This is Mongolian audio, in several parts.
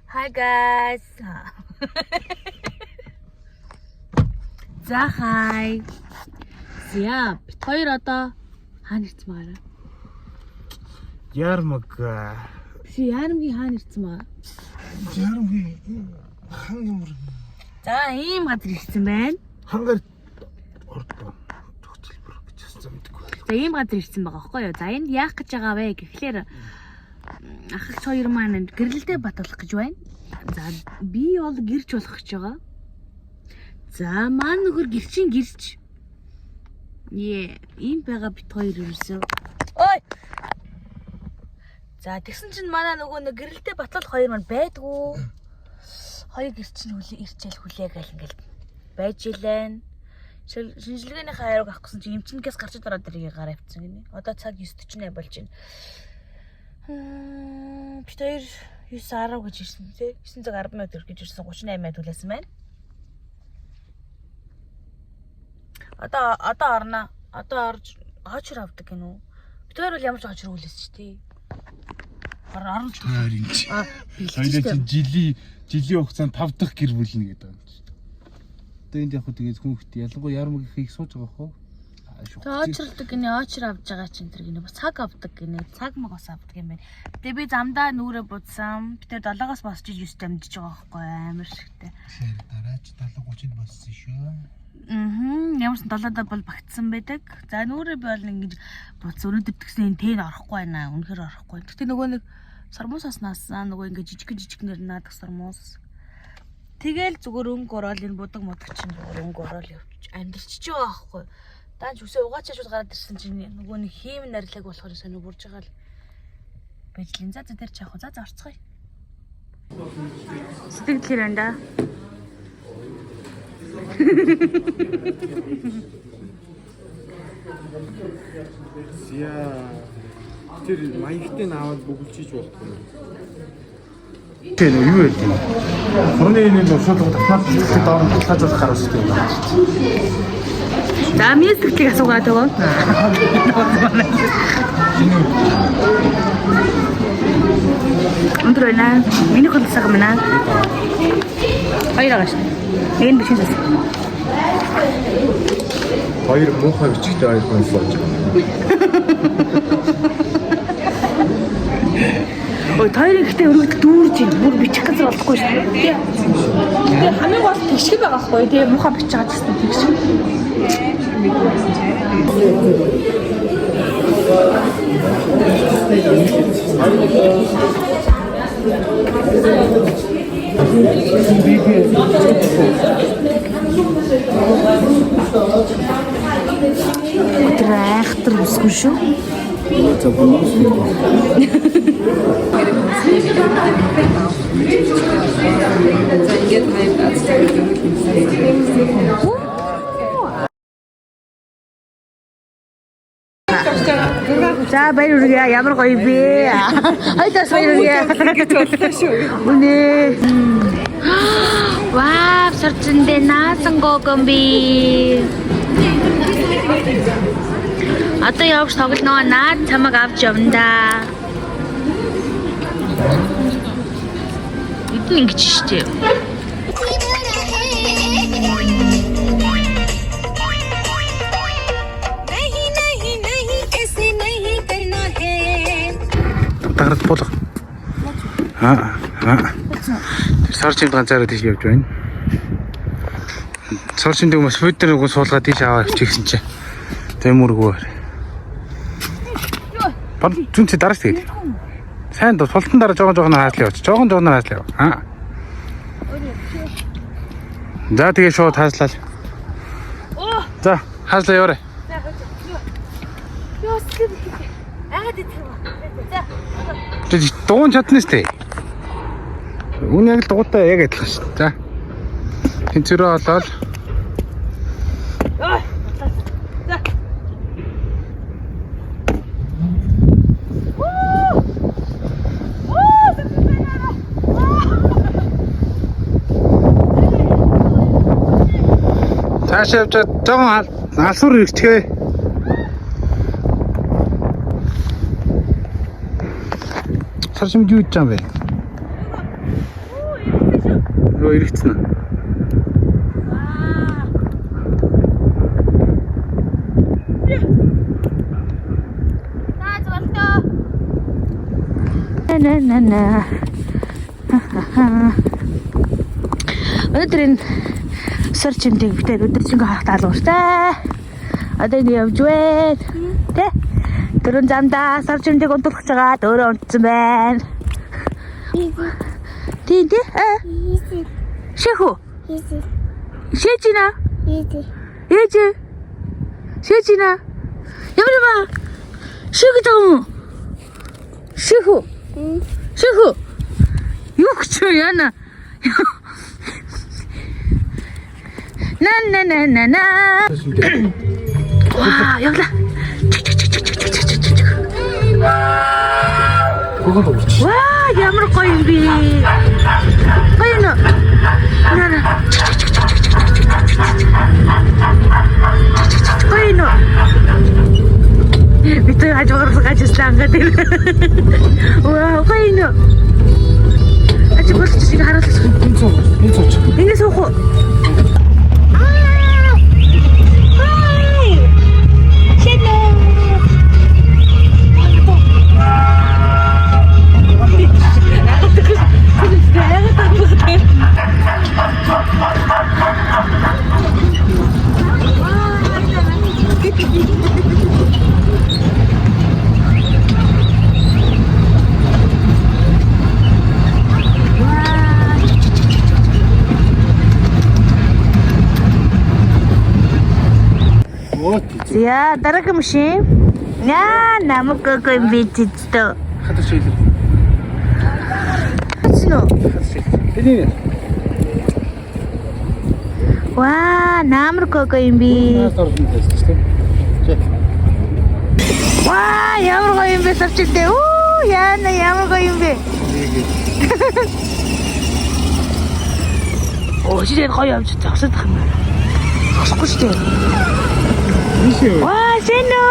Hi guys. За хай. Зя бит хоёр одоо хаана ирсэн байгаа? Ярмаг. Чи Ярмгийн хаана ирсэн байгаа? Ярмгийн хан ямар. За ийм газар ирсэн байна. Хангаар ордоо төгсөлбөр гэж хэлсэн мэдгүй байлаа. За ийм газар ирсэн байгаа байхгүй юу? За энд яах гэж байгаа вэ гэхлээр ахч хоёр маань гэрэлдээ батуулах гэж байна. За би бол гэрч болох гэж байгаа. За маань нөхөр гэрчин гэрч. Ийм байгаа бит хоёр ирсэн. Ой. За тэгсэн чинь манай нөгөө нэг гэрэлдээ батуулах хоёр маань байдгүй. Хоёр гэрчин ирчээл хүлээ гэл ингээл байж илэн. Шинжилгээний хайрыг авах гэсэн чинь эмчнээс гарч ороод ирээ гараа авчихсан гинэ. Одоо цаг 9:48 болж байна. Бид хоёр 9:10 гэж ирсэн тий. 9:10 минут гэж ирсэн 38 минут хүлээсэн байна. Одоо орно. Одоо орж очор авдаг гинөө. Бид хоёр бол ямар ч очор хүлээсэн ч тий. Орно ч. Хоёулаа жилийн хугацаанд 5 дахь гэр бүлнэ гэдэг юм чинь. Одоо энд яг хөө тэгээд хүүхэд ялангуяа Ярмаг их сууж байгаа хөө. Очролдог гинэ, очр авж байгаа чинь тэр гинэ. Бас цаг авдаг гинэ. Цаг маг бас авдаг юм байна. Тэгээ би замдаа нүрэ будсан. Би тэр 7-аас босч 9 дамжиж байгаа байхгүй амар шигтэй. Дараач 70-30-д боссон шүү. Ямарсан 7-даа бол багтсан байдаг. За нүрэ би бол ингэж будсан. Өнөөдөр тэгсэн тэн орохгүй байна. Үнэхээр орохгүй. Гэтэ нөгөө нэг сармуусаас наасан нөгөө ингэ жижигнэр наадаг сармуус. Тэгэл зүгээр өнгө ороод энэ будаг мудаг чинь зүгээр өнгө ороод явчих. Амьдэрч байгаа байхгүй. Даанч үсээ угаачааш гараад ирсэн чинь нөгөө нэг хийм нарилаг болохоор сонио бүрж байгаа л байжлын. За тэр чаах. За орцгоё. Сэтгэл хэрэнда. Зя тэр маягтай наваад бүгэлжиж болохгүй. Тэр юу вэ? Хөрний нэг шууд автомат доор талхажуулах гараас тийм. За миний сэтгэлийг асуугаад байгаа. Өндөр байна. Миний хөлсөг мэнэ. Хоёр агаш. Нэг нь бичиж байсан. Хоёр муухай бичгтэй хоёр хүн сууж байгаа. Ой, тойрын ихтэй өргөд дүүрж юм. Бүр бичих гэж болохгүй шүү. Тэгээ хамгийн гол тэгшиг байгаа хгүй. Тэгээ муухай бичиж байгаа гэсэн тэгшиг. Трахтер усгүй шүү. За баяр үргээ ямар гоё бэ? Хайдас баяр үргээ. Үнэ. Вау, сарчиндээ наасан гогомби. Одоо явж тоглоно. Наад чамаг авч явна да. Эдэн ингэж штэ. Тард болох. Сарчин ганцаараа тийш явж байна. Сарчин дэг бас фойдер уг суулгаад тийш аваа авчихсан чи. Тэмүргүү. Бод зүнчи дараас тэгээд. Сайн дуу султан дараа жоохон хааслаа явууч. Жоохон хааслаа яв. За тэгээ шууд хааслаа. За хааслаа яваарай. Ёо сэтгэл. Аагаад идэх юм. За. Дуун чаднаас тээ. Үн яг л дугуйтай яг адилхан шүү. За. Тэнцвэрээ олоод. За. Цаашаа явж жоохон алсуур ирчихээ. Сарчим юу гэж юм бэ? Юу иргэцэн үү? На. Өдрийн сар чимдэг битээ өдөржингөө харах таалууртай. Одоо ингэ явж байна. Тэ? Дөрөв замдаа сар чимдэг унтуулах байгаа дөөрөө унтсан байна. Тий. Шэхүү. Шэжина. Ээж. Шэжина. Ямаа. Шэхүү. Шэхүү. Шэхүү. Юу ч яана. На. Ваа, явла. Ваа, ямар гоё юм бэ? Гоё нэ. На. Гоё нэ. Битээ ажигласан гэдэг. Ваа, гоё нэ. Ажиглаж чиг харуулж. Энэ цооч. Ингэ суух уу? За, дараагийн машин. Намайг гой битээ. Хатар шилээ. Хатсно. Энийг. Ваа, намайг гой юм би. Ваа, ямар гоё юм бэ сарчилтэй. Оо, яана ямар гоё юм бэ. Оо, ширээ гоё явж зогсоод байгаа юм байна. Зогсохгүй шүү дээ. Ваа, сэно.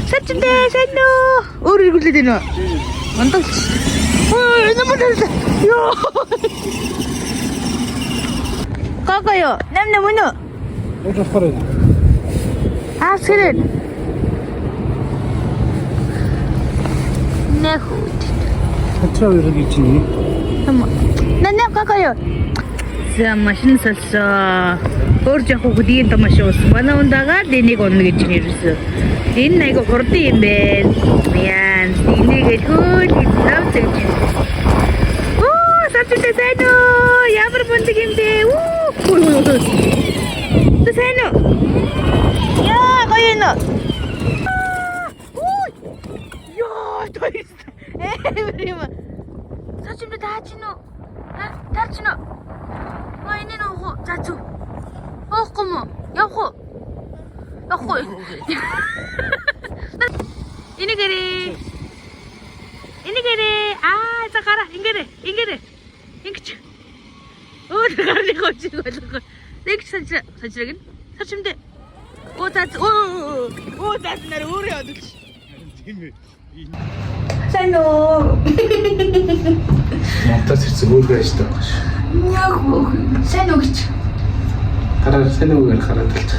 Сарчилтэй, сэно. Өөр иргүүлээд байна уу? Мандалч. Ой, намайг. Ёо. Какая? Нам мөнө. Өөж болохоор. Асгэрэн. Нахуд. Хатаа үргэлж чинь. Нана какая? За машин салсаа. Өөр жахуу хөдийн тамаш уусан. Манай ундагаа дэнийг онно гэж нэрсэн. Энэ айгу хурдан юм байна. Яан, энийг хөөж тавцаж. Оо, сарчтай сайн уу? Ямар мундаг юм бэ? Сайн уу? Яа, гоё нэ. Ёо, тоист. Эвэрима. Сачимд таачно. Таачно. Майне нөө зацу. Оохгүй. Явах. Оохгүй. Инэгэрээ. Аа, за гараа. Ингэрээ. Ингэж. Оо, гарны хожиг болгоо. Нэг сажраг нь. Сачимдээ. Оо, заз нар өөрөө одолч. Тийм ээ. Сайн уу? Монтаж хийсэн өөр байж байгаа ш. Яг сайн уу гэж. Хараа сайн уу гэж хараад талж.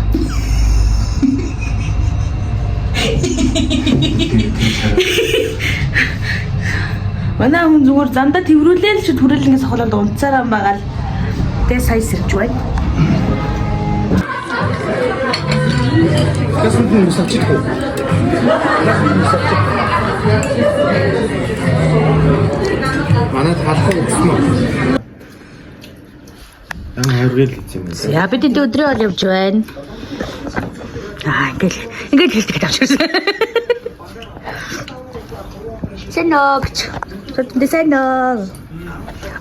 Манай хүн зүгээр зандаа тэрврүүлээ л чи түрээлнгээс холоод унцаараа байгаа л. Тэгээ сая сэрж байна. Касуудын мусалчих уу? Манай талхаа үзсэн үү? Хайргал гэж юм. За бид энэ өдрөө бол явж байна. Ингээд хэлдэг тавчсан. Сэногч. Тэнд сэног.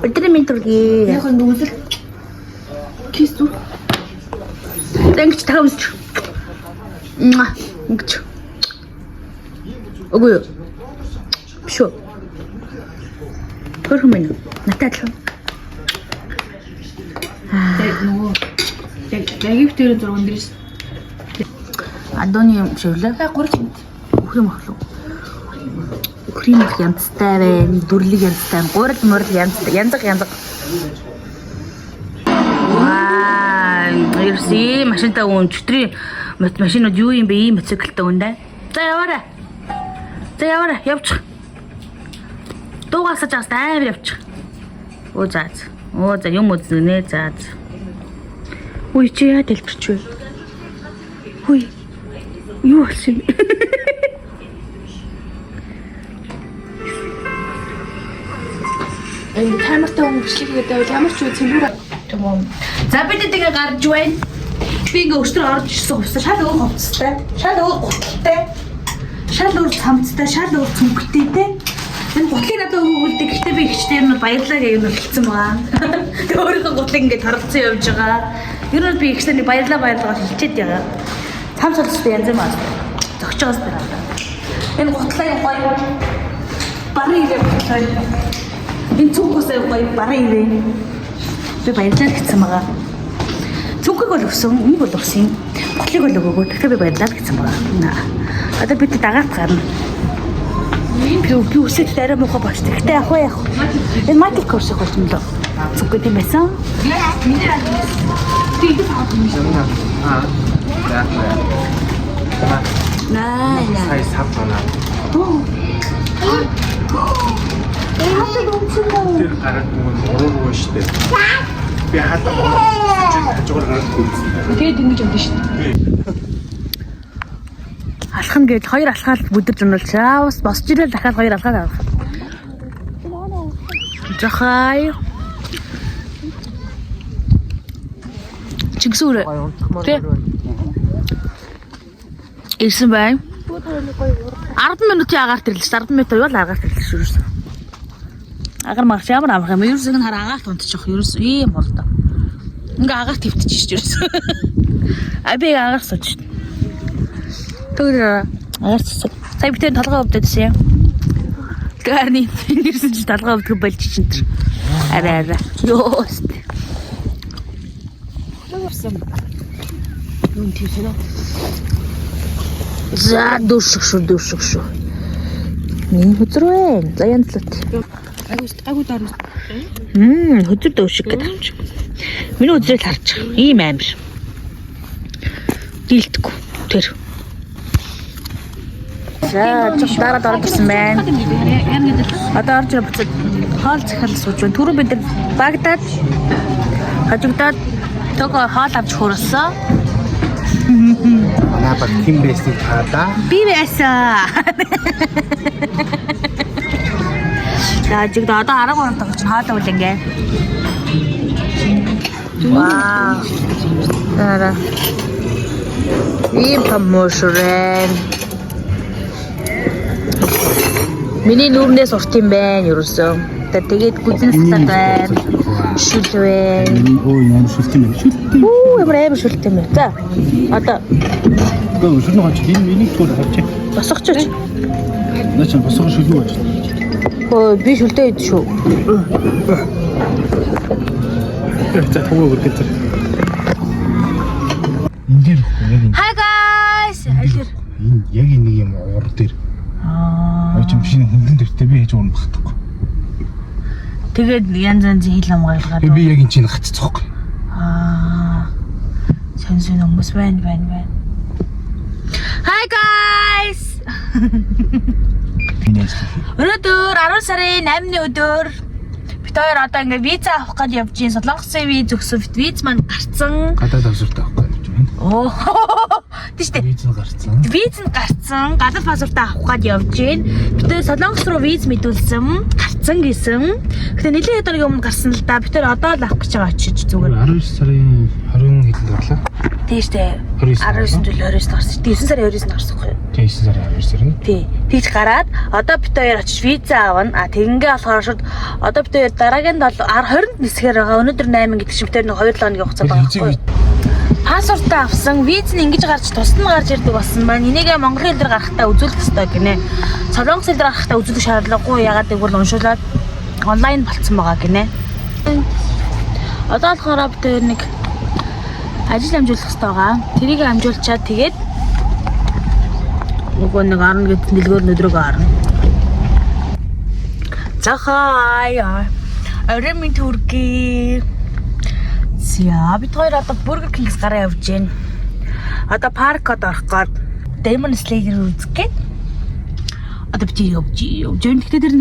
Өдрийн минь тургий. Яг нүүсэл. Кисүү. Тэнгч тавч. Ингэж. Өгөө. Бишөө. Хөрхмэн. Натаалаа. Яг нөгөө яг дээр зурган дээрс. Адоны шивлээ. 3 юм. Өхрийн махлуу. Өхрийн мах янзтай байна. Дүрлэг янзтай. Гурал морал янзтай. Янзаг. Ерөөсөө машинтаа өн чөтрийн машинууд юу юм бэ? Ийм моциклтай өндөө. За яваарай. Явчих. Дуугасаж аваад амар явчих. Оо за юм үзнэ за. Үй чи яа дэлбэрч вэ? Үй. Юу болсон? энэ таймертай өнгөрчлийг гэдэг ямар ч үе цэмбэр Түмэн. За бид тэгээ гарч байна. Би ингээ өчтөр орж ирсэн хувцас шал өөр хувцастай, шал өөр гуталтай, шал өөр цамцтай, шал өөр цүнхтэй те. Энэ гутлыг надад өгүүлдэг. Гэхдээ би ихчтэй юм баярлаа гэж юм хэлсэн байгаа. Тэгээ өөрийнхөө гутлыг ингээ торгоцсон явж байгаа. Ер нь би ихчтэй баярлаа хэлчихэд яагаад. Цамц болстой янз юм аа. Зогч байгаас байна. Энэ гутлаа гоё. Барын ирээ гутлаа. Энэ цүнхөөсөө гоё барын ирээ. Би баярлалаа гэсэн байгаа. Цүнхийг бол өгсөн, үнийг бол өгсөн. Гутлыг бол өгөөгүй. Тэгэхээр би баярлалаа гэсэн байгаа. Одоо бид дагаад гарна. Би үсэт арай муухай болч. Гэхдээ яг уу. Энэ Майкл Корсыг болж юм лөө. Цүнхтэй тийм байсан. Наа. Сая сав байна. Тэр гараад мөрөө штэ. Би хатаа хажуугаар гараад үзсэн. тэгээд ингэж өгдөн шүү дээ. Алхна гэж хоёр алхаал бүдэрж унуулчаа. Бас босч ирэл дахиад хоёр алхаа авах. Жахай. Чигсүрэ. Ирсэн бай. 10 минутын агаарт ирлээ. 10 минут байвал агаарт ирлээ шүү. Агаар марч ямар амрах юм. Ерөөсөө нь хараа агаарт унтчих. Ерөөсөө ийм болдоо. Ингээ агаарт твтчих шүү ерөөсөө. Би агаарт сууч. Тэр агаарт сууч. Сая битэн толгой өвдөдсөн юм. Гэрний нэрсэн чи толгой өвдөх болж чинь тэр. Арай. Ёост. Юу тийсэн үү? За дүүшг шүү. Миний хөзөр вэ? За янзлт. Агуу даар. Хөзөр дүүшг гэдэг юм чи. Миний хөзрийг харчих. Ийм амир. Дийлдэхгүй. Тэр. За дараад орсон байна. Одоо орж ирэх буцаад хоол захиал сууж байна. Түрүү бид нар Багдад хажигдаад төгөө хоол авч хөрөлсөн. Манай баг ким бэсний таада. Би байсан. Жигдээ одоо 13 тагч хоол уулангээ. Вау. Ара. Ийм памошрэн. Миний нүрнээс урт юм байна ерөөсөө. Тэгээд гүзэн сатаа байна. Шүлвэ. Өө яа шүлт юм бэ? Оо ямар шүлт юм бэ? За. Одоо Гөө шүлнө хач энэ миний түр хавч. босгоч. Наач босгоо шүлнө байж. Өө би шүлтэй ид шүү. За төвөө үргэлж. Эндэр яг энэ. Hi guys. Алир. Энэ яг нэг юм уур дээр. Аач юм шинэ хөндлөн дэртээ би хийж уурна багтахгүй. Тэгээд янз янзын хил хамгаалгаар. Би яг энэ чинь гаццахгүй. Сонсон хүмүүс байна. Hi guys. Өнөөдөр 10 сарын 8-ны өдөр бид хоёр одоо ингээ виза авах гэж явж байна. Солонгосын виз өгсөн. Виз маань гарцсан. Гадаад авсуртай авахгүй гэж байна. Оо. Тийштэй. Виз нь гарцсан. Виз нь гарцсан. Гадаад паспортаа авах гэж явж байна. Бид Солонгос руу виз мэдүүлсэн. Гарцсан гэсэн. Гэтэ нэлийн өдрийн өмнө гарсан л да. Бид одоо л авах гэж байгаа очиж зүгээр. 19 сарын 20 хэдэн гарлаа? Тийштэй. 19 жил 29 гарсан. 9 сарын 29 гарсан хөө. 9 сарын 29 сарын. Тий. Тийж гараад одоо бид хоёр очиж виза авна. Тэгингээ болохоор шууд одоо бид хоёр дараагийн 20-нд нисгээр байгаа. Өнөөдөр 8 гэдэг чинь бид хоёр нэг 2 хоногийн хугацаа байгаа байхгүй юу? Паспортаа авсан. Виз нь ингэж гарч тусад нь гарч ирдэг болсон байна. Энийгээ Монголын хэл дээр гарахтаа үзүүлэх ёстой гинэ. Солонгос хэл дээр гарахтаа үзүүлэх шаардлагагүй. Ягаад гэвэл уншуулаад онлайн болцсон байгаа гинэ. Одоо болохоор бид хоёр нэг ажил амжуулах хэрэгтэй байгаа. Тэрийг амжуулчаад тэгээд нөгөө нэг орно гэдэг нэлгээр өдрөөгөө орно. За хаяа. Орон минь түрки. За бид хоёр одоо Burger King-с гараа явж байна. Одоо паркод орох гээд Demon Slayer үзэх гээд одоо бид явж байна. Гэхдээ тэр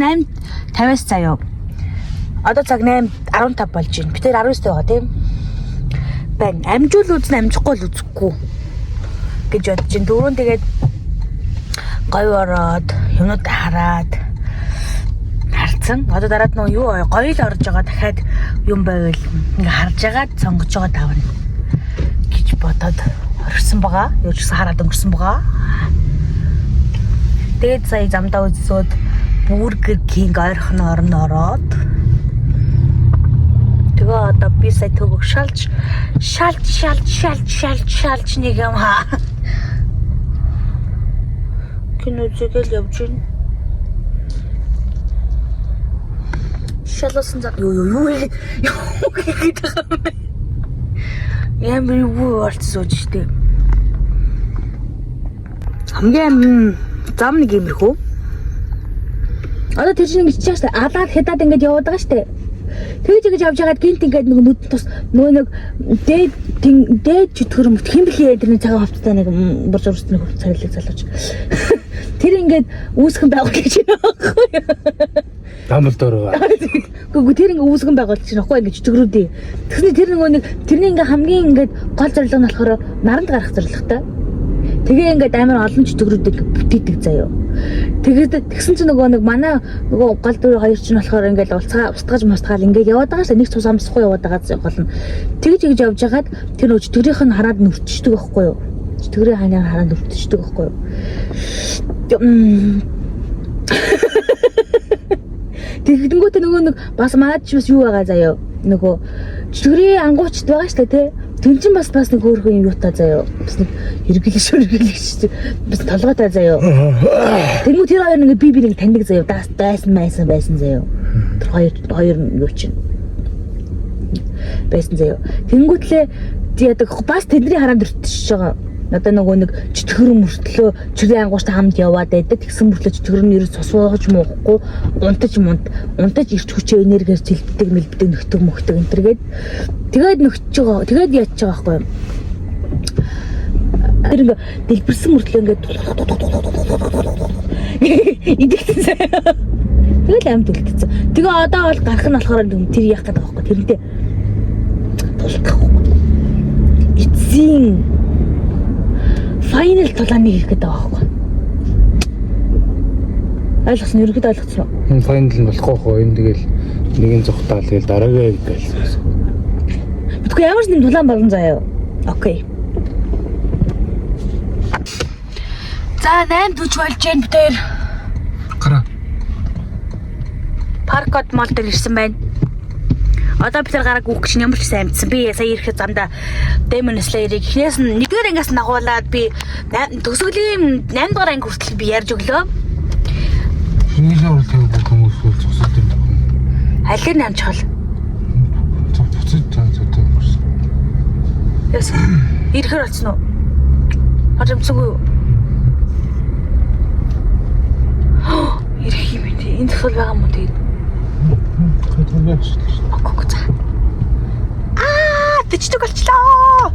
8:50-аас заяа. Одоо цаг 8:15 болж байна. Би тэр 19 байгаа тийм. Байн амжуул үзнэ амжихгүй л үзэхгүй гэж бодож байна. Дөрөв тэгээд гоё ороод юмнууд хараад харцсан. Одоо дараад нөө юу гоё л орж байгаа. Дахиад юм байвал ингээ харж агаад сонгож байгаа давна гэж бодоод орсон байгаа. Юу ч гэсэн хараад өнгөрсөн байгаа. Тэгээд сая замдаа үзсөд Burger King ойрхон орн ороод тэгээ одоо би сая төгөг шалж нэг юм хаа. Кино үзэл явж байна. Шалсан зав юу ямар юу болчихсон штэ. Хамгийн зам нэг юмрхүү. Одоо тэр чинь ингэж чааш алаад хятад ингэж яваад байгаа штэ. Тэгж явж байгаад гинт ингээд нэг нүд тус нөгөө нэг дээд чөтгөр мөт химблийн тэрний цагаан хавцтай нэг борж урсны хөв царилэг залууч. Тэр ингээд үүсгэн байгуул гэж байна байхгүй юу? Дамблдор байгаа. Гэхдээ тэр ингээд үүсгэн байгуул чинь байхгүй ингээд чөтгөрүүдээ. Тэгсний тэр нөгөө нэг тэрний ингээд хамгийн ингээд гол зорилго нь болохоор наранд гарах зорилготой. Тэгээ ингээд амар олон чөтгөрүүдийг бүтээдэг заяа. Тэгээд тэгсэн чинь нөгөө нэг манай нөгөө гол дөрөв хоёр ч нь болохоор ингээд устгаж мустгаал ингээд яваад байгаа шүү. Нэг цус амсахгүй яваад байгаа гол нь. Тэгж явж хагаад тэр нөгөө чөтгөрийнх нь хараад нүртчихдэг байхгүй юу? Чөтгөрийн ханаа хараад нүртчихдэг байхгүй юу? Тэгэнгүүтээ нөгөө нэг бас маад ч бас юу байгаа заяа. Нөгөө чөтгөрийн ангуучд байгаа шүү те. Тэн чин бас нэг хөөрхөн юм юутай заяа. Бас нэг хэрэглэж бас толгойтой заяа. Тэгмүү тэр хоёр нэг би нэг таньдаг заяа. Байсан заяа. Тэр хоёр юу чинь байсан заяа. Тэнгүүтлээ яадаг бас тэдний хараад өртөж байгаа. Одоо нөгөө нэг чөтгөр мөртлөө чөтгөрийн ангууштай хамт яваад байдаг. Тэгсэн мөртлөө чөтгөр нь ерөөс суугаж муухгүй, унтаж ирч хүчээ энергиэр зэлбдэг, мэлбдэг, нөхдөг энтергээд тэгээд нөхөж байгаа. Тэгээд яач байгаа байхгүй юу? Тэр ингээ дэлбэрсэн мөртлөө ингээ идэгцэн. Тэгэл амт үлдсэн. Тэгээ одоо бол гарах нь болохоор тэр яах гэдэг байхгүй юу? Тэрнтэй эцсийн файнал тулааны хийх гэдэг байгаа байхгүй. Ойлгосон, ерөөд ойлгосон уу? Файнал нь болохгүй хоо энэ тэгэл нэгэн зүхтаал тэгэл дараагаа гэлсэн. Бидгүй ямар ч нэг тулаан болгон заяа. Окей. За 8:40 болж байна бид хоёр. Гараа. Паркод мал дээр ирсэн байна. Одоо бид гараг үх гэж ямар ч сайн амтсан. Би сая ирэхэд замдаа Demon Slayer-ийг эхнээс нь нэгдүгээр ангиас нагуулаад би төгсгөлийн 8 дугаар анги хүртэл би ярьж өглөө. Шинийхээ уралдааны хүмүүс хөл зогсоод байна. Аль нь амжхал. Буцаж цаатаа мөрсөн. Яс. Ирэхээр очсон уу? Хажимцгүй юу? Ирэх юм ээ. Энд төгсгөл байгаа юм уу тэгээд? Тэчдэг болчлоо.